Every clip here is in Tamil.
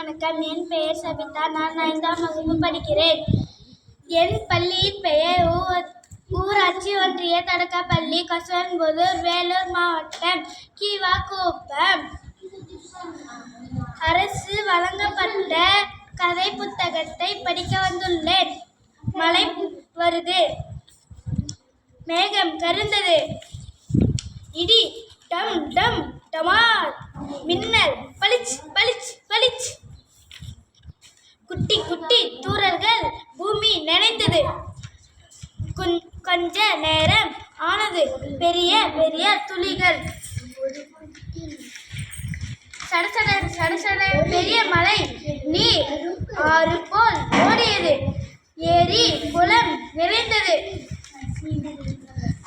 வணக்கம். என் பெயர் சபிதா. நான் 5ஆம் வகுப்பு படிக்கிறேன். என் பள்ளியின் பெயர் ஊராட்சி ஒன்றிய தொடக்கப்பள்ளி, கொசவன்புதூர், வேலூர் மாவட்டம், கீவாக்குப்பம். அரசு வழங்கப்பட்ட கதை புத்தகத்தை படிக்க வந்துள்ளேன். மழை வருது, மேகம் கருந்தது, இடி டம் டம் டமார், மின்னல் பளிச் பளிச் பளிச், குட்டி குட்டி தூறல்கள், பூமி நனைந்தது. கொஞ்ச நேரம் ஆனது, பெரிய பெரிய துளிகள், சடசட சடசட பெரிய மழை, நீர் ஆறு போல் ஓடியது, ஏரி குளம் நிறைந்தது,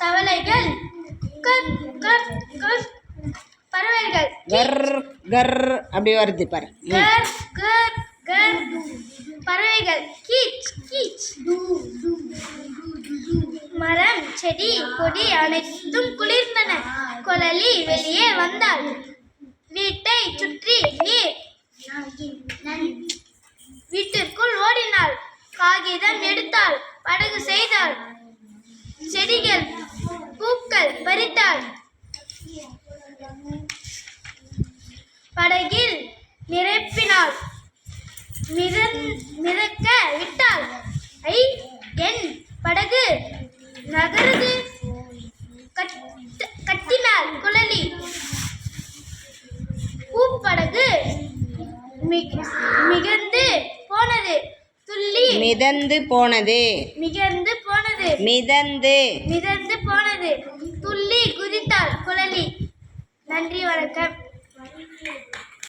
தவளைகள், பறவைகள் கர் கர் அப்படி வருது பாரு. கர் கர் கர், பறவைகள் கீச் கீச், மரம் செடி கொடி அனைத்தும் குளிர்ந்தன. குழலி வெளியே வந்தாள். வீட்டை சுற்றி நீர். வீட்டிற்குள் ஓடினாள். காகிதம் எடுத்தாள். படகு செய்தாள். செடிகள் பூக்கள் பறித்தாள். படகில் நிரப்பினாள். மிதக்க விட்டாள். ஐ, என் படகு நகருது. கட்டினாள் குழலி. பூப்படகு மிதந்து போனது. துள்ளி மிதந்து போனது. மிதந்து போனது. துள்ளி குதித்தாள் குழலி. நன்றி, வணக்கம்.